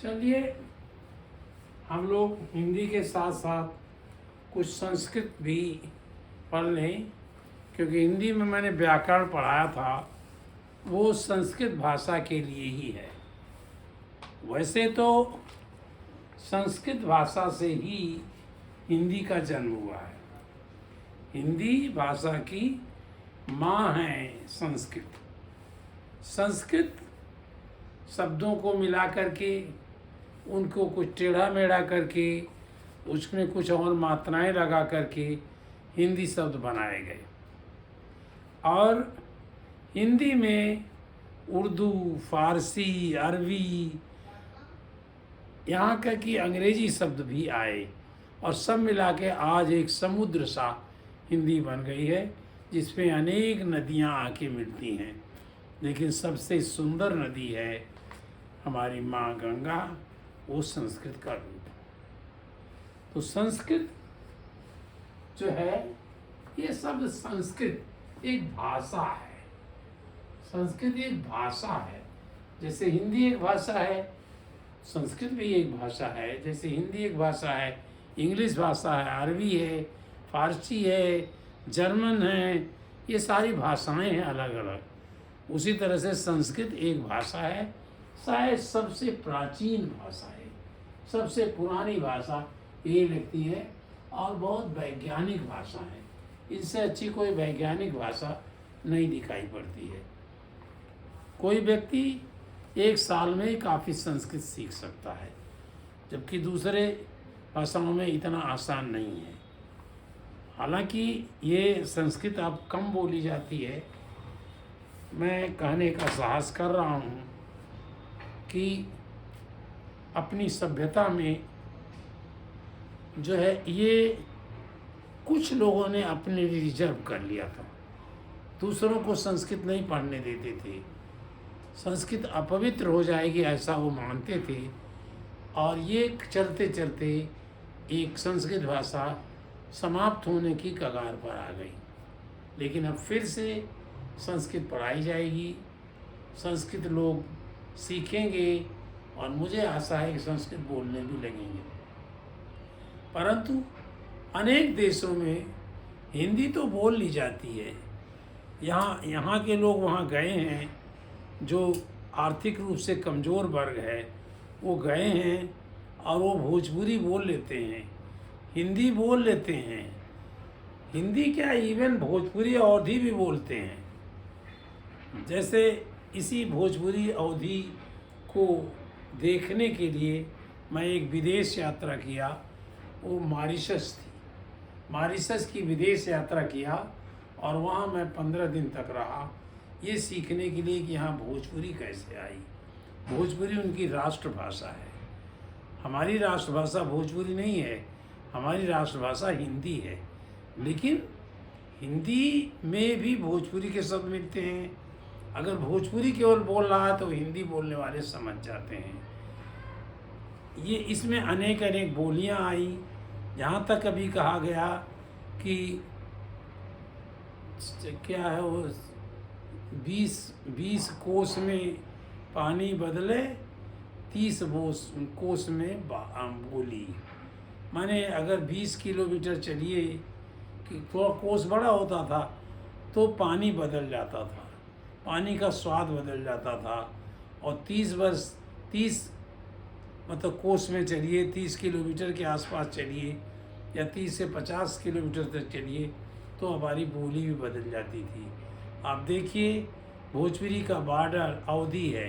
चलिए हम लोग हिंदी के साथ साथ कुछ संस्कृत भी पढ़ लें, क्योंकि हिंदी में मैंने व्याकरण पढ़ाया था वो संस्कृत भाषा के लिए ही है। वैसे तो संस्कृत भाषा से ही हिंदी का जन्म हुआ है। हिंदी भाषा की माँ है संस्कृत। संस्कृत शब्दों को मिला करके उनको कुछ टेढ़ा मेढ़ा करके उसमें कुछ और मात्राएं लगा करके हिंदी शब्द बनाए गए। और हिंदी में उर्दू, फारसी, अरबी, यहाँ का कि अंग्रेजी शब्द भी आए और सब मिला के आज एक समुद्र सा हिंदी बन गई है, जिसमें अनेक नदियाँ आके मिलती हैं। लेकिन सबसे सुंदर नदी है हमारी माँ गंगा, वो संस्कृत का रूप। तो संस्कृत जो है, ये शब्द संस्कृत एक भाषा है। संस्कृत एक भाषा है। जैसे हिंदी एक भाषा है, संस्कृत भी एक भाषा है। जैसे हिंदी एक भाषा है, इंग्लिश भाषा है, अरबी है, फारसी है, जर्मन है, ये सारी भाषाएं हैं अलग अलग। उसी तरह से संस्कृत एक भाषा है, शायद सबसे प्राचीन भाषा है, सबसे पुरानी भाषा ये लगती है और बहुत वैज्ञानिक भाषा है। इससे अच्छी कोई वैज्ञानिक भाषा नहीं दिखाई पड़ती है। कोई व्यक्ति एक साल में काफ़ी संस्कृत सीख सकता है, जबकि दूसरे भाषाओं में इतना आसान नहीं है। हालांकि ये संस्कृत अब कम बोली जाती है। मैं कहने का साहस कर रहा हूँ कि अपनी सभ्यता में जो है ये कुछ लोगों ने अपने लिए रिजर्व कर लिया था। दूसरों को संस्कृत नहीं पढ़ने देते थे। संस्कृत अपवित्र हो जाएगी ऐसा वो मानते थे, और ये चलते चलते एक संस्कृत भाषा समाप्त होने की कगार पर आ गई। लेकिन अब फिर से संस्कृत पढ़ाई जाएगी, संस्कृत लोग सीखेंगे और मुझे आशा है कि संस्कृत बोलने भी लगेंगे। परंतु अनेक देशों में हिंदी तो बोल ली जाती है। यहाँ के लोग वहाँ गए हैं, जो आर्थिक रूप से कमज़ोर वर्ग है वो गए हैं और वो भोजपुरी बोल लेते हैं, हिंदी बोल लेते हैं। हिंदी क्या, इवन भोजपुरी अवधी भी बोलते हैं। जैसे इसी भोजपुरी अवधी को देखने के लिए मैं एक विदेश यात्रा किया, वो मॉरिशस थी। मॉरिशस की विदेश यात्रा किया और वहाँ मैं 15 दिन तक रहा, ये सीखने के लिए कि यहाँ भोजपुरी कैसे आई। भोजपुरी उनकी राष्ट्रभाषा है। हमारी राष्ट्रभाषा भोजपुरी नहीं है, हमारी राष्ट्रभाषा हिंदी है। लेकिन हिंदी में भी भोजपुरी के शब्द मिलते हैं। अगर भोजपुरी केवल बोल रहा है तो हिंदी बोलने वाले समझ जाते हैं। ये इसमें अनेक अनेक बोलियां आई। यहाँ तक कभी कहा गया कि क्या है वो 20 कोस में पानी बदले 30 कोस में बोली। माने अगर 20 किलोमीटर चलिए कि थोड़ा कोस बड़ा होता था तो पानी बदल जाता था, पानी का स्वाद बदल जाता था। और 30 मतलब कोस में चलिए, 30 किलोमीटर के आसपास चलिए या 30 से 50 किलोमीटर तक चलिए तो हमारी बोली भी बदल जाती थी। आप देखिए भोजपुरी का बॉर्डर अवधी है।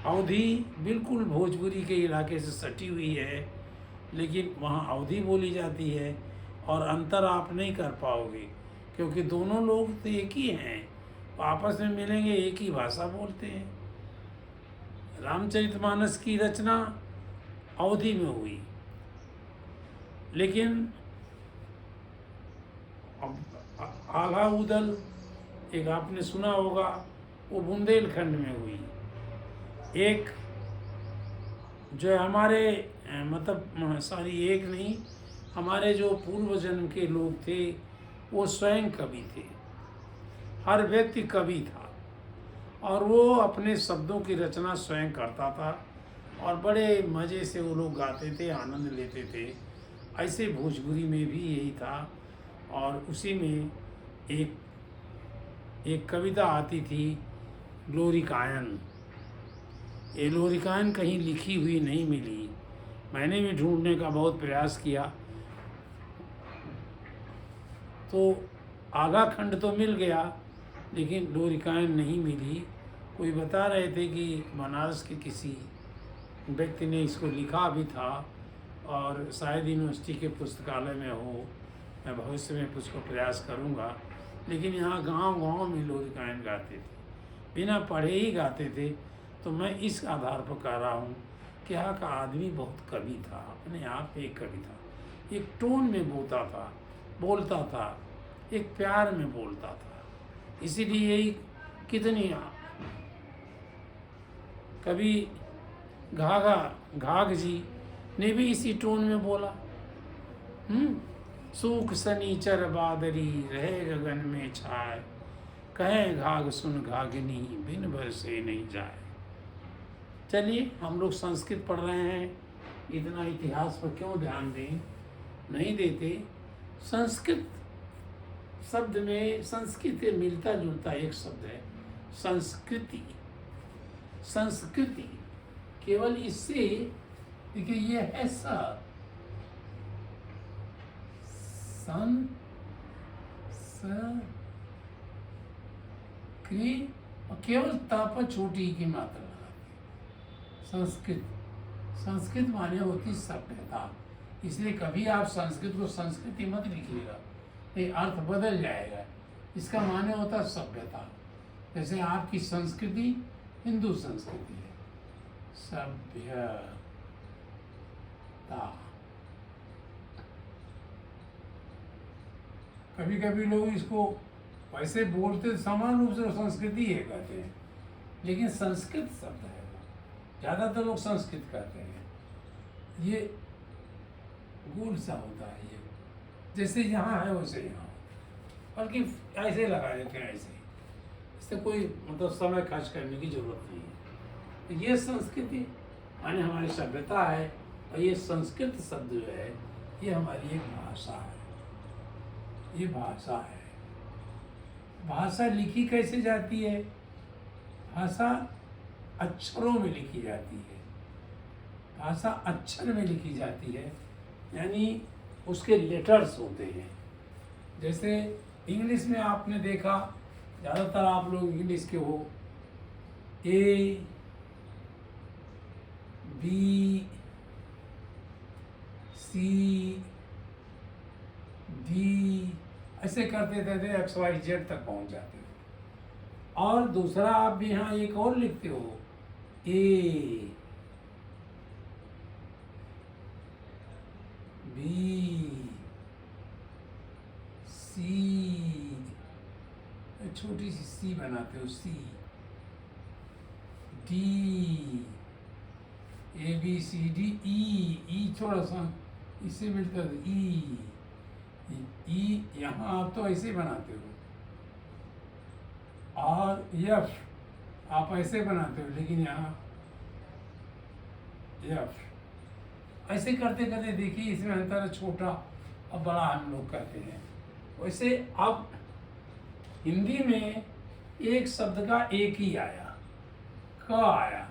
अवधी बिल्कुल भोजपुरी के इलाके से सटी हुई है, लेकिन वहाँ अवधी बोली जाती है और अंतर आप नहीं कर पाओगे, क्योंकि दोनों लोग तो एक ही हैं, आपस में मिलेंगे एक ही भाषा बोलते हैं। रामचरितमानस की रचना अवधी में हुई, लेकिन आला उदल एक आपने सुना होगा, वो बुंदेलखंड में हुई। एक जो हमारे मतलब सारी एक नहीं, हमारे जो पूर्व जन्म के लोग थे वो स्वयं कवि थे। हर व्यक्ति कवि था और वो अपने शब्दों की रचना स्वयं करता था और बड़े मज़े से वो लोग गाते थे, आनंद लेते थे। ऐसे भोजपुरी में भी यही था। और उसी में एक एक कविता आती थी, लोरिकायन। ये लोरिकायन कहीं लिखी हुई नहीं मिली। मैंने भी ढूंढने का बहुत प्रयास किया, तो आधा खंड तो मिल गया, लेकिन लोरिकायन नहीं मिली। कोई बता रहे थे कि बनारस के किसी व्यक्ति ने इसको लिखा भी था, और शायद यूनिवर्सिटी के पुस्तकालय में हो। मैं भविष्य में उसको प्रयास करूँगा। लेकिन यहाँ गांव गांव में लोरिकायन गाते थे, बिना पढ़े ही गाते थे। तो मैं इस आधार पर कह रहा हूँ कि यहाँ का आदमी बहुत कवि था, अपने आप में एक कवि था। एक टोन में बोलता था, एक प्यार में बोलता था। इसीलिए यही कितनी कभी घाघ जी ने भी इसी टोन में बोला। सूख सनीचर बादरी रहे गगन में छाए, कहे घाघ सुन घाघनी बिन बरसे नहीं जाए। चलिए, हम लोग संस्कृत पढ़ रहे हैं, इतना इतिहास पर क्यों ध्यान दें, नहीं देते। संस्कृत शब्द में संस्कृत से मिलता जुलता एक शब्द है, संस्कृति। संस्कृति केवल इससे, देखिए ये है और केवल ताप छोटी की मात्रा लगाती। संस्कृत माने होती सभ्यता। इसलिए कभी आप संस्कृत को संस्कृति मत लिखिएगा, ये अर्थ बदल जाएगा। इसका माने होता सभ्यता। जैसे आपकी संस्कृति हिंदू संस्कृति है, सभ्यता। कभी कभी लोग इसको वैसे बोलते समान रूप से संस्कृति है कहते हैं, लेकिन संस्कृत शब्द है। ज़्यादातर लोग संस्कृत कहते हैं। ये गोल सा होता है, ये जैसे यहाँ है वैसे यहाँ, बल्कि ऐसे लगा देते हैं, ऐसे। इससे कोई मतलब समय खर्च करने की जरूरत नहीं है। तो ये संस्कृति माने हमारी सभ्यता है, और ये संस्कृत शब्द जो है ये हमारी एक भाषा है। ये भाषा है। भाषा लिखी कैसे जाती है? भाषा अक्षरों में लिखी जाती है। भाषा अक्षर में लिखी जाती है, यानी उसके लेटर्स होते हैं। जैसे इंग्लिश में आपने देखा, ज़्यादातर आप लोग इंग्लिश के हो, ए बी सी डी ऐसे करते थे, एक्स वाई जेड तक पहुंच जाते थे। और दूसरा आप भी यहाँ एक और लिखते हो, ए बी सी, छोटी सी सी बनाते हो, C D, A B C D, E थोड़ा सा इससे मिलता है, ई यहाँ आप तो ऐसे बनाते हो, और एफ आप ऐसे बनाते हो, लेकिन यहाँ एफ ऐसे करते करते देखिए इसमें अंतर है, छोटा और बड़ा हम लोग कहते हैं। वैसे अब हिंदी में एक शब्द का एक ही आया, क आया,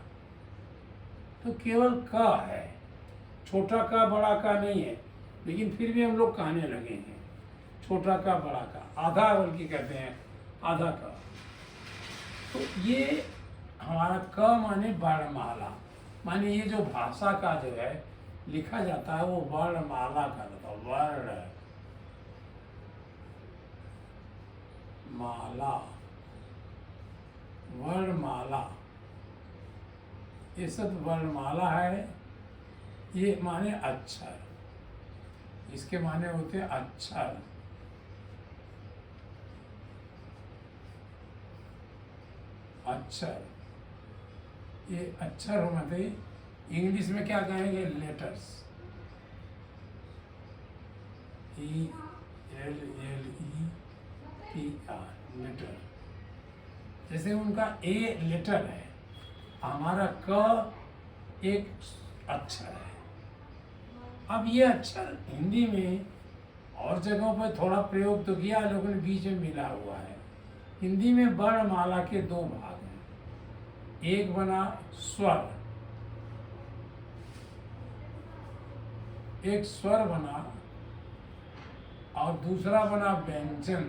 तो केवल क है, छोटा का बड़ा का नहीं है। लेकिन फिर भी हम लोग कहने लगे हैं छोटा का बड़ा का, आधा बल्कि कहते हैं आधा का। तो ये हमारा क माने वर्णमाला, माने ये जो भाषा का जो है लिखा जाता है वो वर्णमाला का रहता है, वर्णमाला, ये सब वर्णमाला है। ये माने अक्षर, इसके माने होते हैं अक्षर। अक्षर, ये अक्षर होते, इंग्लिश में क्या कहेंगे? Letters, ELLETR, letter. जैसे उनका ए लेटर है, हमारा क एक अक्षर है। अब ये अक्षर हिंदी में और जगहों पर थोड़ा प्रयोग तो किया लोगों ने, बीच में मिला हुआ है। हिंदी में वर्णमाला के दो भाग हैं, एक बना स्वर, एक स्वर बना, और दूसरा बना व्यंजन।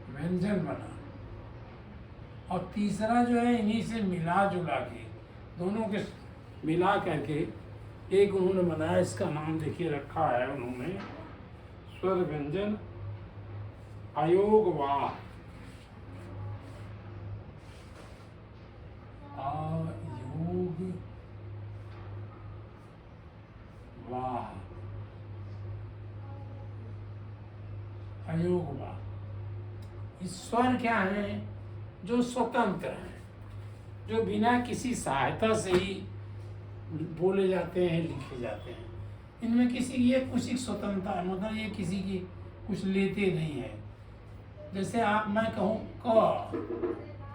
व्यंजन बना, और तीसरा जो है इन्हीं से मिला जुला के, दोनों के मिला करके एक उन्होंने बनाया। इसका नाम देखिए रखा है उन्होंने, स्वर व्यंजन अयोग वाह। अयोग वाह, अयोग वाह। स्वर क्या है? जो स्वतंत्र हैं, जो बिना किसी सहायता से ही बोले जाते हैं, लिखे जाते हैं। इनमें किसी की ये कुछ स्वतंत्रता, मतलब ये किसी की कुछ लेते नहीं है। जैसे आप, मैं कहूँ क,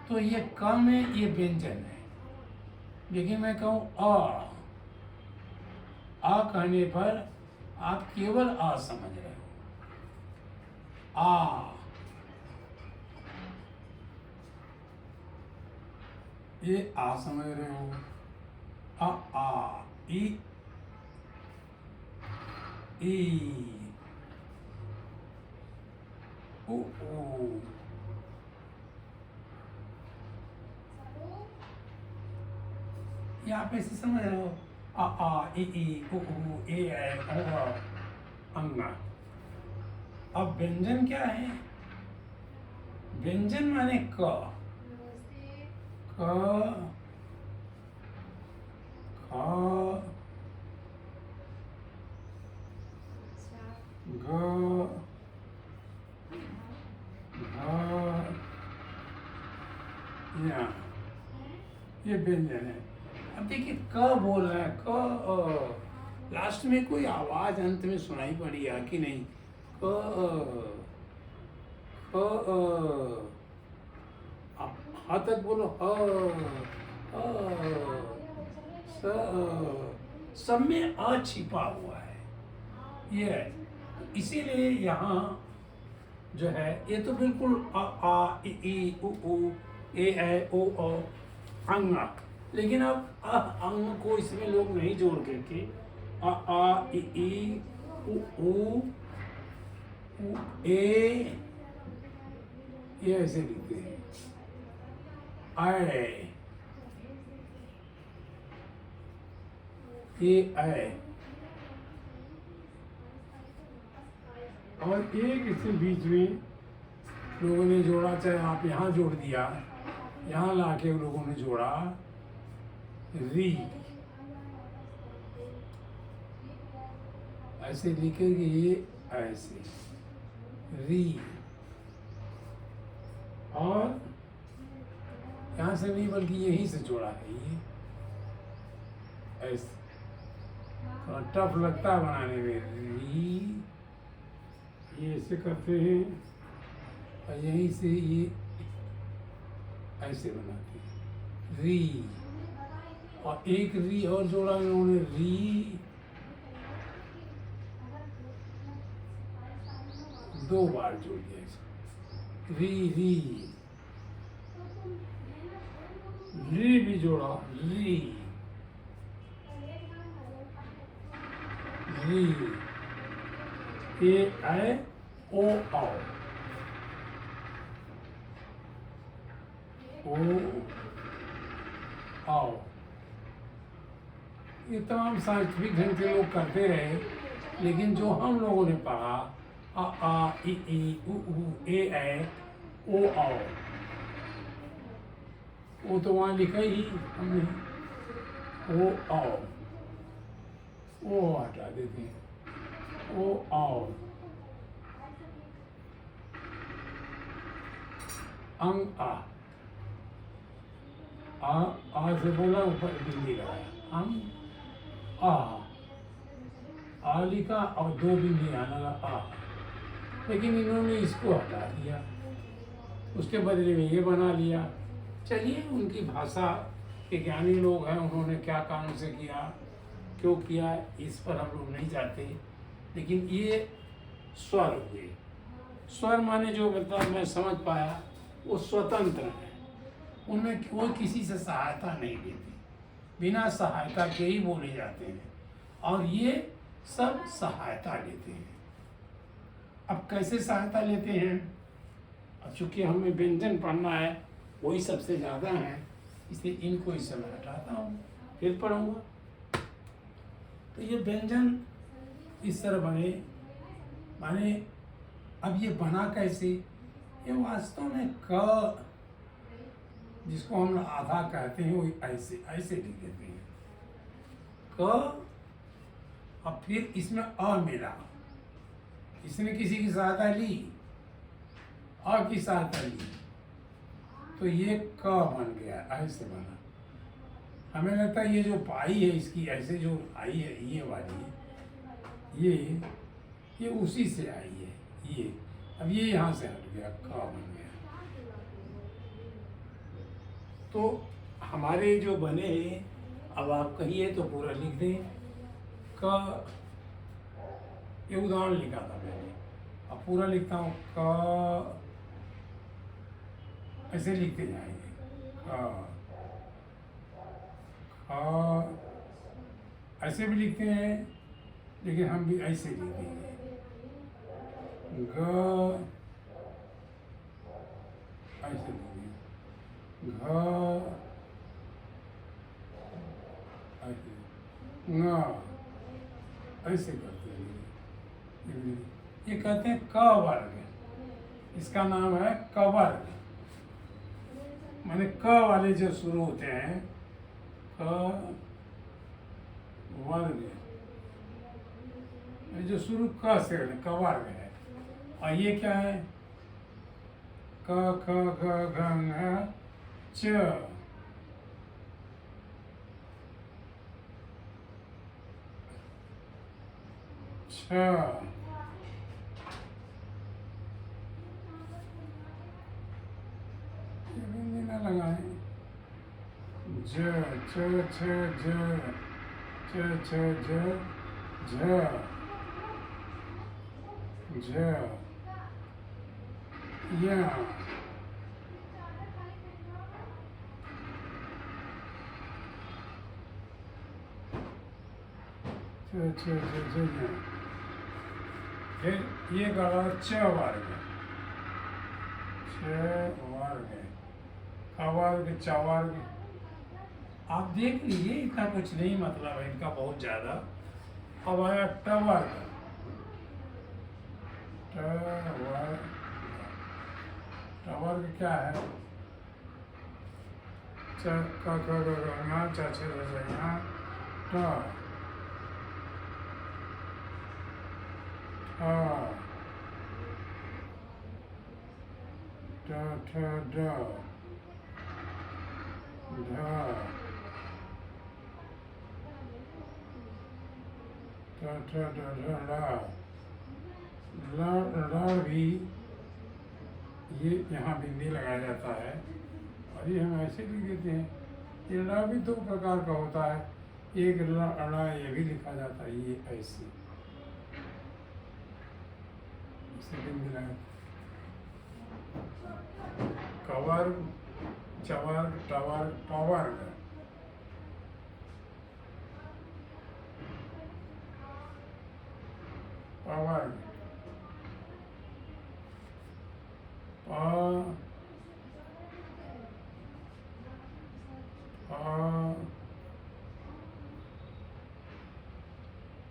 तो ये क में ये व्यंजन है, लेकिन मैं कहूँ अ कहने पर आप केवल अ समझ रहे हो। आ, ये आ समझ रहे हो। आ ई उ ये आप ऐसे समझ रहे हो। आ ई उ ए ओ अंगा। अब व्यंजन क्या है? व्यंजन माने क, ख, ग, घ, ये व्यंजन है। अब देखिए क बोल रहे हैं, क लास्ट में कोई आवाज अंत में सुनाई पड़ी है कि नहीं? क ह तक बोलो, सब में अ छिपा हुआ है। ये है, इसीलिए यहाँ जो है ये तो बिल्कुल आ ई उ ए ओ अंगा। लेकिन अब अंग को इसमें लोग नहीं जोड़ करके आ ई उ ए, ये ऐसे लिखते हैं। आए, ये आए, और एक इसके बीच में लोगों ने जोड़ा, चाहे आप यहाँ जोड़ दिया, यहाँ लाके लोगों ने जोड़ा री, ऐसे लिखेंगे ये ऐसे री, और यहाँ से नहीं बल्कि यहीं से जोड़ा है ये ऐसे। थोड़ा टफ लगता है बनाने में, री, ये ऐसे करते हैं, और यहीं से ये ऐसे बनाते हैं री, और एक री और जोड़ा इन्होंने, री, दो बार जोड़ दिया इसे, री री भी जोड़ा, री, ए आए ओ आओ, ओ आओ। ये तमाम साइंटिफिक ढंग से लोग करते रहे, लेकिन जो हम लोगों ने पढ़ा आ ई उ ए ओ आओ, वो तो वहाँ लिखा ही हमने, ओ आओ, ओ हटा देते हैं, ओ आओ, अंग आ से बोला, ऊपर बिंदी लगाया, अंग आ लिखा, और दो बिंदी आने लगा आ, लेकिन इन्होंने इसको हटा दिया, उसके बदले में ये बना लिया। चलिए, उनकी भाषा के ज्ञानी लोग हैं, उन्होंने क्या काम से किया, क्यों किया, इस पर हम लोग नहीं जाते। लेकिन ये स्वर हुए। स्वर माने जो मतलब मैं समझ पाया, वो स्वतंत्र है, उनमें कोई किसी से सहायता नहीं लेते, बिना सहायता के ही बोले जाते हैं, और ये सब सहायता लेते हैं। अब कैसे सहायता लेते हैं? अब चूंकि हमें व्यंजन पढ़ना है, वही सबसे ज़्यादा है, इसलिए इनको इस समय हटाता हूँ, फिर पढ़ूँगा। तो ये व्यंजन इस तरह बने, माने अब ये बना कैसे? ये वास्तव में क, जिसको हम आधा कहते हैं, वो ऐसे ऐसे लिख देते हैं क, और फिर इसमें अ मिला, इसने किसी की सहायता ली, अ की सहायता ली, तो ये क बन गया, ऐसे बना। हमें लगता है ये जो पाई है इसकी ऐसे जो आई है, ये वाली, ये उसी से आई है ये। अब ये यहाँ से हट गया, क बन गया। तो हमारे जो बने, अब आप कहिए तो पूरा लिख दें। क, ये उदाहरण लिखा था मैंने, अब पूरा लिखता हूँ। क ऐसे लिखते जाएंगे, क ऐसे भी लिखते हैं, लेकिन हम भी ऐसे लिखेंगे। ग ऐसे लिखेंगे, घ ऐसे, ङ ऐसे करते हैं। ये कहते हैं क वर्ग, इसका नाम है क वर्ग। माने क वाले जो शुरू होते हैं, क वर्ग, जो शुरू क से क वर्ग है। और ये क्या है? क ख ग घ ङ च, छ, बिंदी न लगाए, ज च छ ज च छ ज झ झ या, च छ ज ज या। फिर ये गला च वर्ग, छ वर्ग, ख वर्ग, च वर्ग। आप देख लीजिए, इतना कुछ नहीं मतलब है इनका बहुत ज़्यादा। अब आया ट वर्ग, ट वर्ग, ट वर्ग क्या है? च क ख ग घ ङ च छ ज झ ञ ट, ठ ठ ड ढ ठ ठ ड ढ ल भी ये यहाँ बिंदी लगाया जाता है, और ये हम ऐसे लिख देते हैं। ये ल भी दो प्रकार का होता है, एक ल ये भी लिखा जाता है, ये ऐसे बिंदी लगा। कवर्ग, चवर्ग, टवर्ग, पवर्ग। पवर्ग,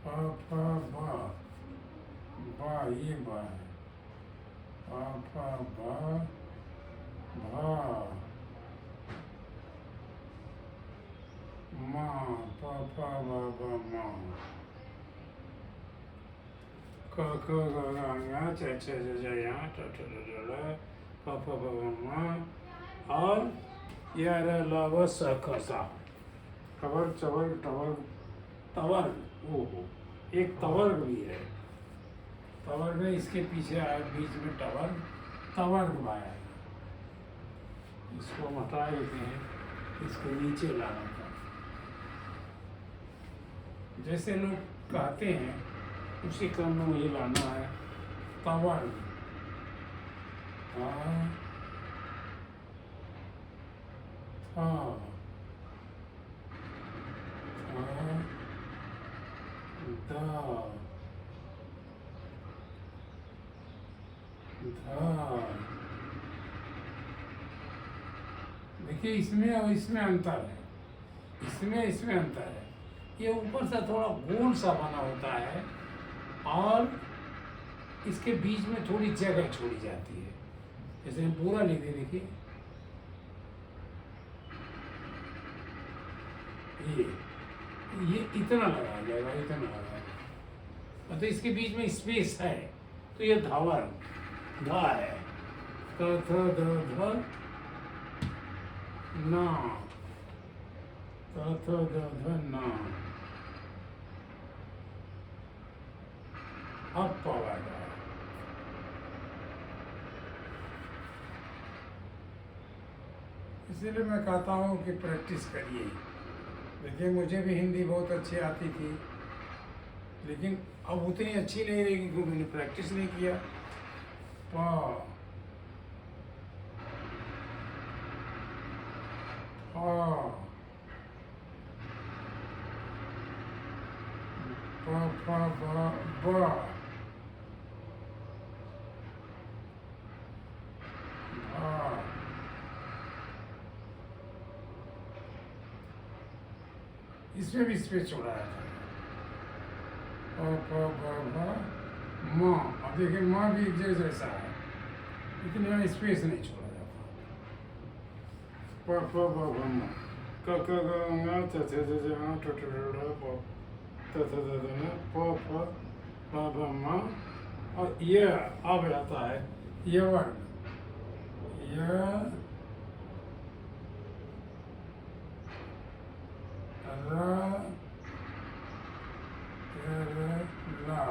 प फ ब, ये ब है, फ ब भ, म प फ ब भ म, क ख ग घ ङ च छ ज झ ञ ट ठ ड ढ प फ ब भ म, और य र ल व स क सा। कवर्ग, चवर्ग, टवर्ग, तवर्ग, ओहो, एक तवर्ग भी है। तवर्ग है, इसके पीछे आया बीच में टवर्ग, तवर्ग आया है। इसको हटा देते हैं, इसको नीचे लाना था। जैसे लोग कहते हैं उसी क्रम में मुझे लाना है। तवर्ण, हाँ, हाँ, हाँ, धा, धा। देखिए इसमें और इसमें अंतर है, इसमें अंतर है। ये ऊपर से थोड़ा गोल सा बना होता है और इसके बीच में थोड़ी जगह छोड़ी जाती है। जैसे हम पूरा लिख दें, देखिए ये इतना लगाया जाएगा, इतना लगाया जाएगा, मतलब इसके बीच में स्पेस है, तो ये धावर धा है। थ थ ध ध ना, थ थ ध ध ना। अब पावा जाए। इसीलिए मैं कहता हूँ कि प्रैक्टिस करिए। देखिए मुझे भी हिंदी बहुत अच्छी आती थी, लेकिन अब उतनी अच्छी नहीं रहेगी क्योंकि मैंने प्रैक्टिस नहीं किया। पा, पा, पा, पा, बा, बा, भा। इसमें भी स्पेस छोड़ा है। माँ, अब देखिए माँ भी एक जैसा है, लेकिन यहाँ स्पेस नहीं छोड़ा जाता। प प ब भ म, क क ग घ च छ ज झ ङ ठ ठ ड ढ प त थ द ध न प फ ब भ म। और ये अब आता है यवर्ण, य र ला,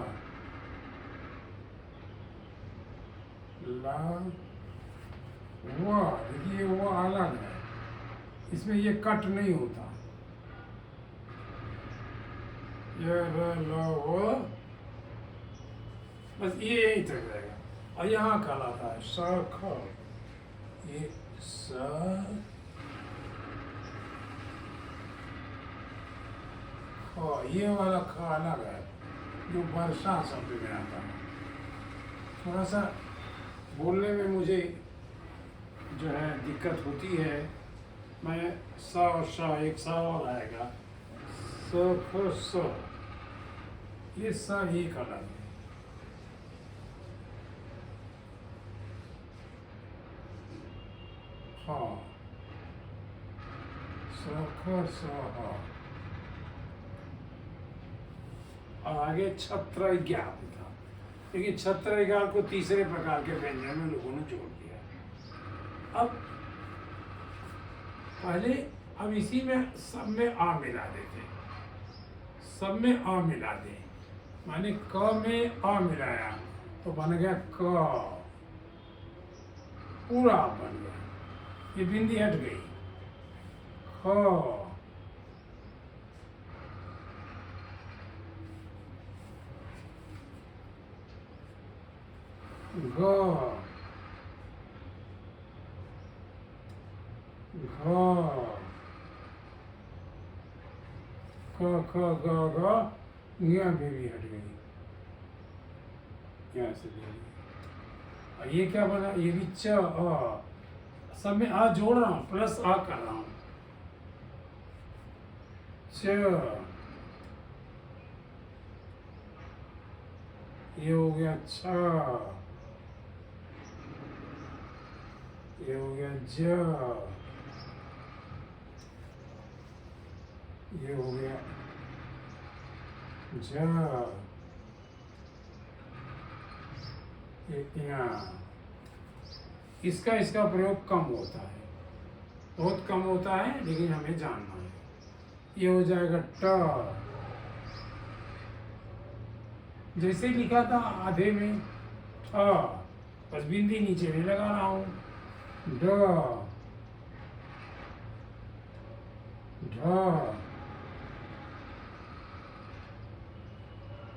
ला, व। देखिए वो अलग है, इसमें ये कट नहीं होता। ये र ल व, बस ये यही तक रहेगा। और यहाँ कहलाता है स ख। ये स ख, ये वाला ख अलग है जो वर्षा शब्द में आता है। थोड़ा सा बोलने में मुझे जो है दिक्कत होती है। मैं स और श एक सा और आएगा, स ख स, ये सब एक अलग है। हाँ, स ख स ह। और आगे छत्रज्ञा था, लेकिन छत्रज्ञा को तीसरे प्रकार के व्यंजन में लोगों ने जोड़ दिया। अब पहले, अब इसी में सब में आ मिला देते, सब में आ मिला दे, माने क में आ मिलाया तो बन गया क, पूरा बन गया। ये बिंदी हट गई, ख, ग, घ, ख ख ग घ, यहाँ भी हट गई, यहाँ से भी। और ये क्या बना, ये भी च अ, सब में आ जोड़ रहा हूँ, प्लस आ कर रहा हूँ। च, ये हो गया छ, ये हो गया ज, ये हो गया झ, यहाँ। इसका प्रयोग कम होता है, बहुत कम होता है, लेकिन हमें जानना है। ये हो जाएगा ट, जैसे लिखा था आधे में ठ, बस बिंदी नीचे नहीं लगा रहा हूँ। ड, ढ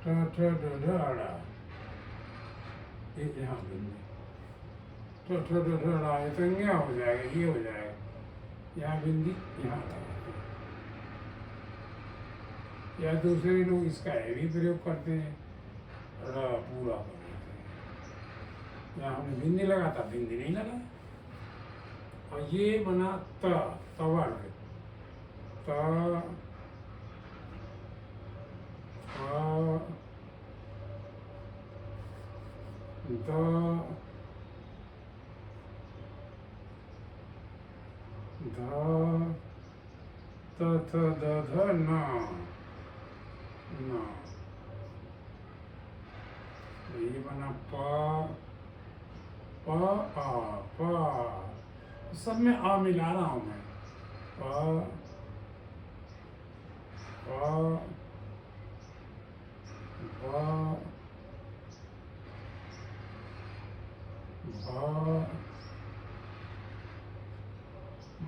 ठ ठ ड ढ ड़ा, ये यहाँ बिंदी ठ ठ ड ढ ड़ा, ये तो यहाँ हो जाएगा, ये हो जाएगा, यहाँ बिंदी यहाँ लगाते हैं। या दूसरे लोग इसका भी प्रयोग करते हैं, ड़ पूरा कर देते हैं। यहाँ हमने बिंदी लगा था, बिंदी नहीं लगा। और ये बना त, तवर्ग, त द ध त थ द ध न न, ये बना प आ प, सब में आ मिला रहा हूँ मैं, प प भ भ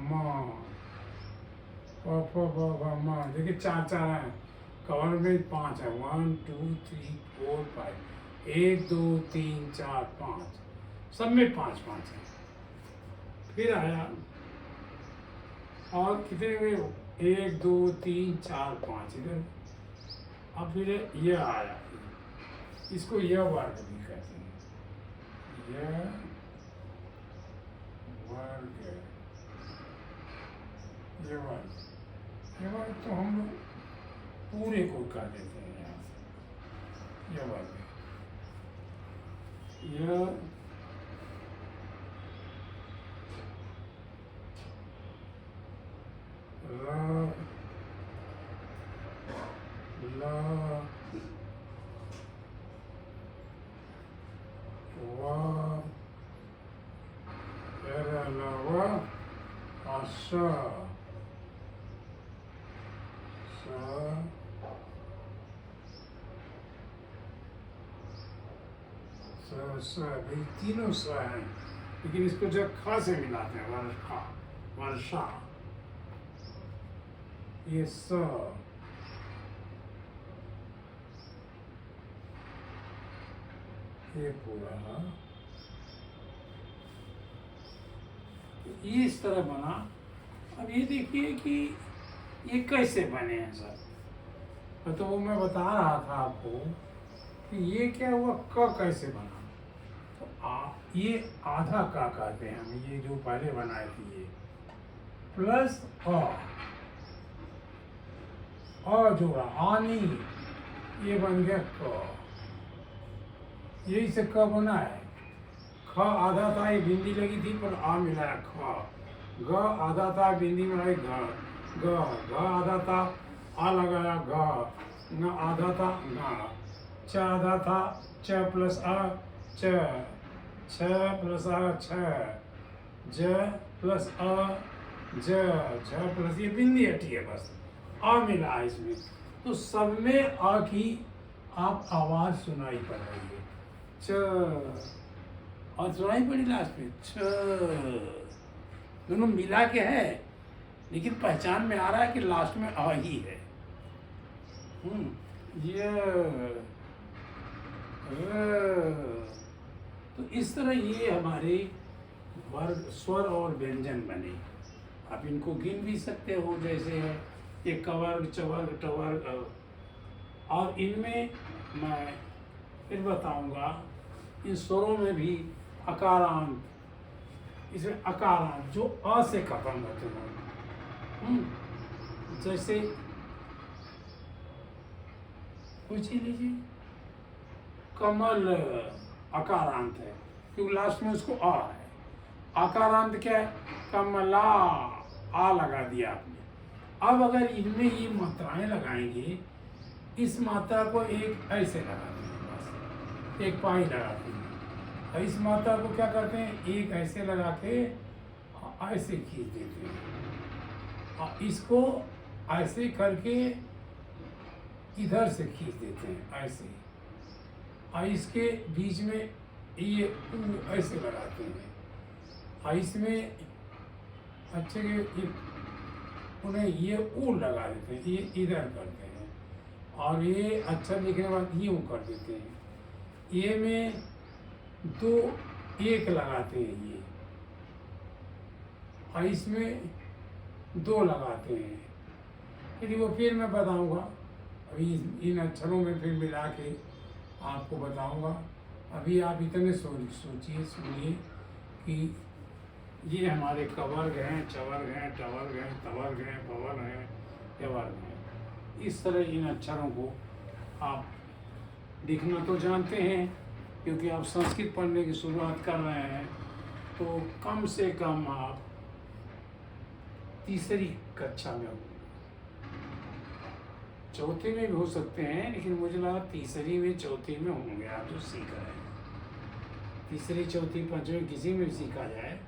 म, प फ ब भ म। देखिए चार चार है, कवर में 5 है, 1 2 3 4 5, 1 2 3 4 5, सब में 5 5 है। फिर आया और कितने हुए, 1 2 3 4 5 इधर। अब फिर यह आया, इसको यह वर्ग भी कहते हैं, यह वर्ग, ये वर्ग तो हम लोग पूरे को कर देते हैं यहाँ से, यह वर्ग, यह र ल व ल व और स भाई तीनों स हैं, लेकिन इसको जब ख से मिलाते हैं, वर्षा वर्षा, ये स, ये पूरा, ये इस तरह बना। अब ये देखिए कि ये कैसे बने हैं सर, तो वो मैं बता रहा था आपको कि ये क्या हुआ, क कैसे बना। तो ये आधा का कहते हैं हम, ये जो पहले बनाए थे ये, प्लस अ जोड़ा, आनी, ये बन गया क, यही से क बना है। ख आधा था, ये बिंदी लगी थी पर आ मिलाया ख, ग आधा था, बिंदी मिलाई घ, ग आधा था, आ लगाया घ, न आधा था न, च आधा था, च प्लस आ च, छ प्लस आ छ, ज प्लस अ ज, झ प्लस, ये बिंदी हटी है बस, आ मिला है इसमें। तो सब में आ की आप आवाज सुनाई पड़ रही है, च, और सुनाई पड़ी लास्ट में छ, दोनों मिला के है, लेकिन पहचान में आ रहा है कि लास्ट में आ ही है। ये तो इस तरह ये हमारे वर्ग, स्वर और व्यंजन बने। आप इनको गिन भी सकते हो, जैसे है ये कवर्ग, चवर्ग, टवर्ग, और इनमें मैं फिर बताऊंगा इन स्वरों में भी अकारांत, इसमें अकारांत जो अ से खत्म होते हैं, जैसे पूछ ही लीजिए, कमल अकारांत है क्योंकि लास्ट में उसको आ है। आकारांत क्या है, कमला, आ लगा दिया आपने। अब अगर इनमें ये मात्राएं लगाएंगे, इस मात्रा को एक ऐसे लगाते हैं, बस एक पाई लगाते हैं, और इस मात्रा को क्या करते हैं, एक ऐसे लगा के ऐसे खींच देते हैं, और इसको ऐसे करके इधर से खींच देते हैं ऐसे, और इसके बीच में ये ऊ ऐसे लगाते हैं, और इसमें अच्छे के उन्हें ये ऊ लगा देते हैं, ये इधर करते हैं, और ये अक्षर लिखने के बाद यूँ कर देते हैं। ये में दो एक लगाते हैं ये, और इसमें दो लगाते हैं। फिर वो फिर मैं बताऊंगा, अभी इन अक्षरों में फिर मिला के आपको बताऊंगा। अभी आप इतने सोचिए सुनिए कि ये हमारे कवर्ग हैं, चवर्ग हैं, टवर्ग हैं, तवर्ग हैं, पवर्ग हैं, यवर्ग हैं। इस तरह इन अक्षरों को आप लिखना तो जानते हैं, क्योंकि आप संस्कृत पढ़ने की शुरुआत कर रहे हैं, तो कम से कम आप तीसरी कक्षा में होंगे। चौथे में भी हो सकते हैं, लेकिन मुझे लगा तीसरी में चौथी में होंगे आप जो सीख रहे हैं। तीसरी चौथी पांचवी किसी में भी सीखा जाए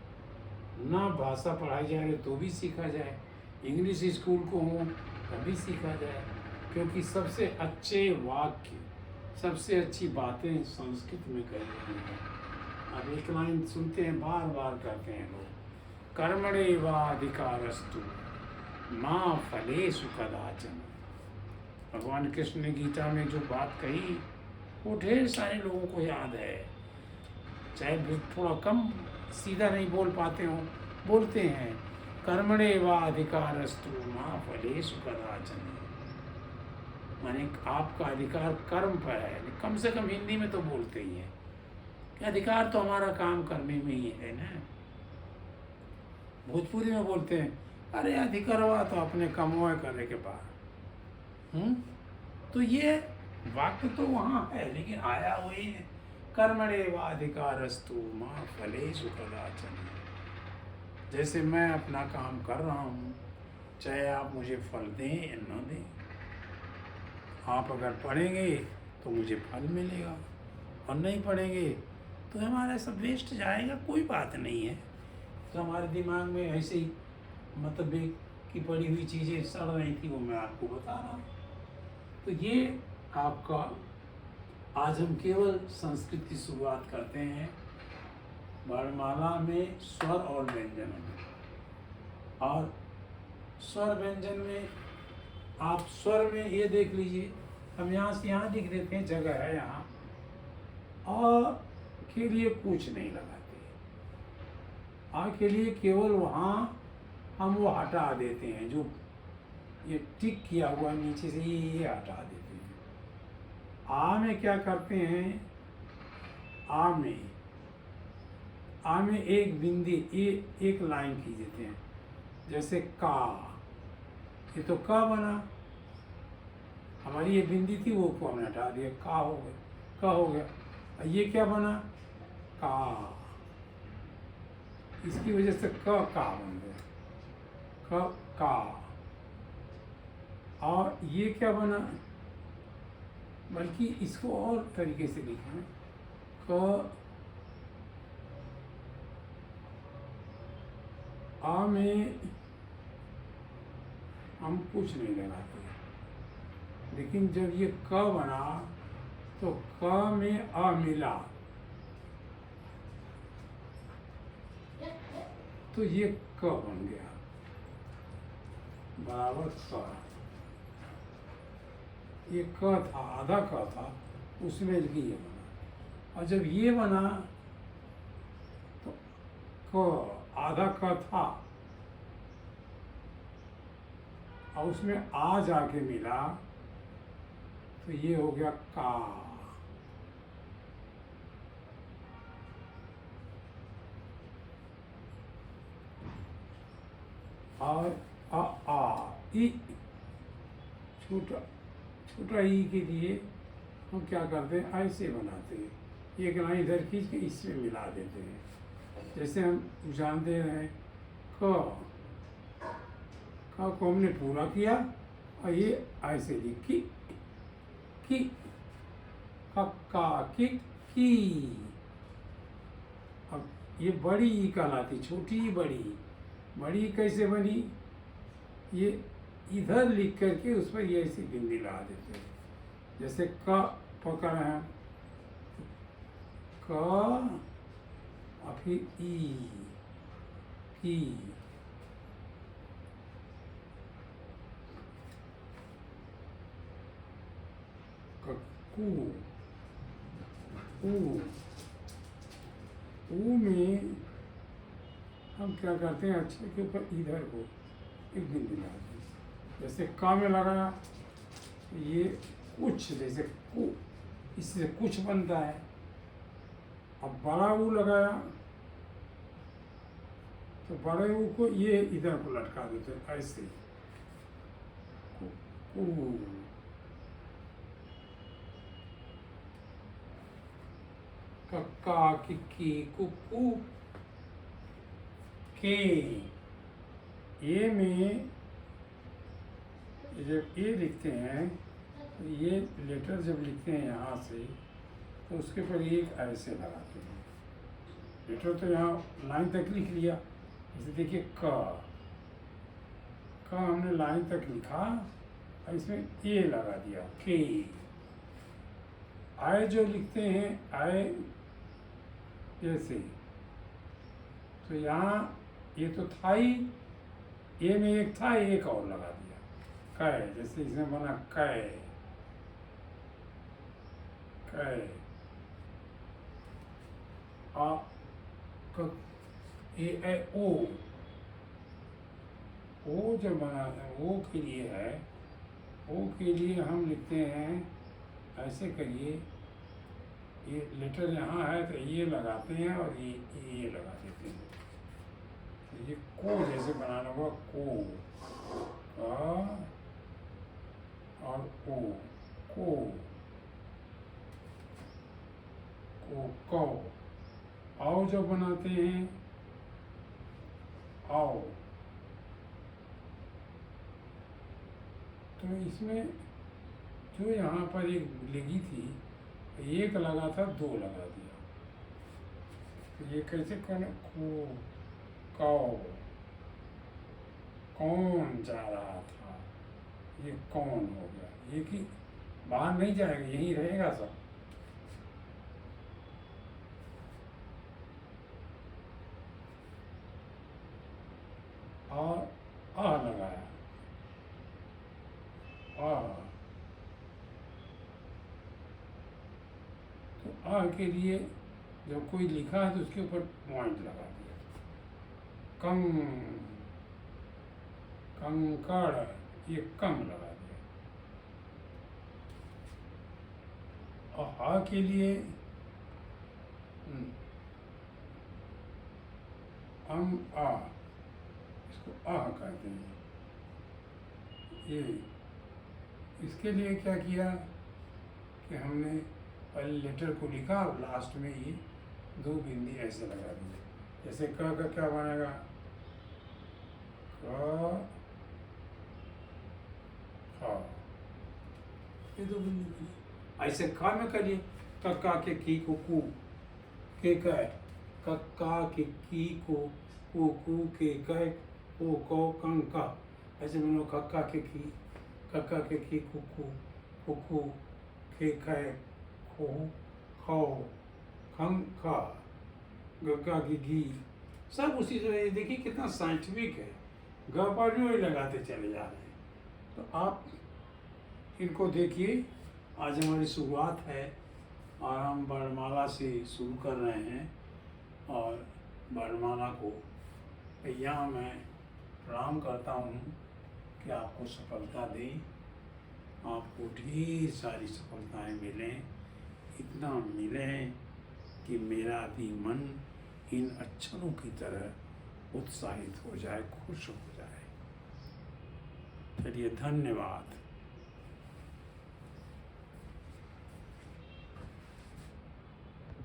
ना, भाषा पढ़ाई जा रही तो भी सीखा जाए, इंग्लिश स्कूल को हो तभी सीखा जाए, क्योंकि सबसे अच्छे वाक्य, सबसे अच्छी बातें संस्कृत में कही गई हैं। अब एक लाइन सुनते हैं, बार बार करते हैं लोग, कर्मणैवाधिकारस्तु माँ फलेषु कदाचन। भगवान कृष्ण ने गीता में जो बात कही वो ढेर सारे लोगों को याद है, चाहे थोड़ा कम सीधा नहीं बोल पाते हो, बोलते हैं कर्मणैवाधिकारस्तु माँ फलेषु कदाचन। माने आपका अधिकार कर्म पर है, कम से कम हिंदी में तो बोलते ही हैं कि अधिकार तो हमारा काम करने में ही है ना। भोजपुरी में बोलते हैं अरे अधिकारवा तो अपने कमोए करने के बाद। तो ये वाक्य तो वहाँ है, लेकिन आया वही है, कर्मणैवाधिकारस्तु माँ फलेषु कदाचन। जैसे मैं अपना काम कर रहा हूँ, चाहे आप मुझे फल दें या न दें, आप अगर पढ़ेंगे तो मुझे फल मिलेगा, और नहीं पढ़ेंगे तो हमारा सब वेस्ट जाएगा, कोई बात नहीं है। तो हमारे दिमाग में ऐसे ही मतलब की पड़ी हुई चीज़ें सड़ रही थी, वो मैं आपको बता रहा हूँ। तो ये आपका आज हम केवल संस्कृत की शुरुआत करते हैं वर्णमाला में स्वर और व्यंजन में। और स्वर व्यंजन में आप स्वर में ये देख लीजिए, हम यहाँ से यहाँ लिख देते हैं, जगह है यहाँ, और के लिए कुछ नहीं लगाते, आ के लिए केवल वहाँ हम वो हटा देते हैं, जो ये टिक किया हुआ नीचे से ये हटा देते हैं। आ में क्या करते हैं, आ में एक बिंदी, ये एक लाइन खींच देते हैं, जैसे का, ये तो का बना, हमारी ये बिंदी थी वो को हमने हटा दिया, का हो गया, का हो गया। ये क्या बना, का, इसकी वजह से का बन गया, का। और ये क्या बना, बल्कि इसको और तरीके से लिखें, क आ में हम कुछ नहीं लगाते, लेकिन जब ये क बना तो क में आ मिला, तो ये क बन गया बराबर क। ये क था, आधा क था, उसमें ये बना, और जब ये बना तो क आधा क था, और उसमें आ जाके मिला, तो ये हो गया का। और आ ई, छोटा ई के लिए हम क्या करते हैं, ऐसे बनाते हैं, एक लाइन इधर खींच के इसमें मिला देते हैं। जैसे हम जानते हैं क को हमने पूरा किया, और ये ऐसे लिखी की, का की। अब ये बड़ी ई कहलाती, छोटी बड़ी कैसे बनी, ये इधर लिख करके उस पर ये ऐसी बिंदी लगा देते हैं, जैसे क पकड़ है, क और फिर ई, कू, ऊ, ऊ में हम क्या करते हैं, अच्छे के ऊपर इधर को एक बिंदु लगाते हैं। जैसे का में लगाया, ये कुछ, जैसे कु, इससे कुछ बनता है। अब बड़ा ऊ लगाया तो बड़े ऊ को ये इधर को लटका देते हैं, ऐसे कु, कक्का, किक्की, कुक्कू, के। ए में जब ए लिखते हैं तो ये लेटर जब लिखते हैं यहाँ से तो उसके ऊपर एक ऐसे लगाते हैं। लेटर तो यहाँ लाइन तक लिख लिया, जैसे देखिए क हमने लाइन तक लिखा और इसमें ए लगा दिया, के। आय जो लिखते हैं, आय जैसे, तो यहाँ ये तो था ही, ए में एक था, एक और लगा दिया, कै, जैसे इसमें बना कै, कै। आ क, ए ओ जब बना, ओ के लिए है, ओ के लिए हम लिखते हैं, ऐसे करिए, ये लेटर यहाँ है तो ये लगाते हैं और ये लगा देते हैं। तो ये को जैसे बनाना हुआ, को, और ओ, को, कौ। आओ जब बनाते हैं, आओ, तो इसमें जो यहाँ पर एक लगी थी, एक लगा था, दो लगा दिया, तो ये कैसे करना, को, कौ, कौन जा रहा था, ये कौन हो गया, ये कि बाहर नहीं जाएगा, यहीं रहेगा सब। और आ लगाया, आ, तो आ के लिए जब कोई लिखा है तो उसके ऊपर पॉइंट लगा दिया। कंकड़, ये कम लगा दिया। और हा के लिए आ, इसको आ कहते हैं। ये इसके लिए क्या किया कि हमने पहले लेटर को लिखा और लास्ट में ये दो बिंदी ऐसे लगा दिए। जैसे क का क्या बनेगा, क, ख, ये दो बिंदी बने। ऐसे ख में करिए, कक्का के की को कू, के कै, कक्का के की को कू के कै, को कौ कं का। ऐसे मैंने कक्का के की, कक्का के की कुकू, कुकू के कै, खो, खौ, खं खा, गग्गा की घी, सब उसी तरह। देखिए कितना साइंटिफिक है, ग पर भी वही लगाते चले जा रहे हैं। तो आप इनको देखिए, आज हमारी शुरुआत है और हम वर्णमाला से शुरू कर रहे हैं। और वर्णमाला को यहाँ मैं प्रणाम करता हूँ कि आपको सफलता दें, आपको ढेर सारी सफलताएं मिलें, इतना मिलें कि मेरा भी मन इन अक्षरों की तरह उत्साहित हो जाए, खुश हो जाए। चलिए, धन्यवाद।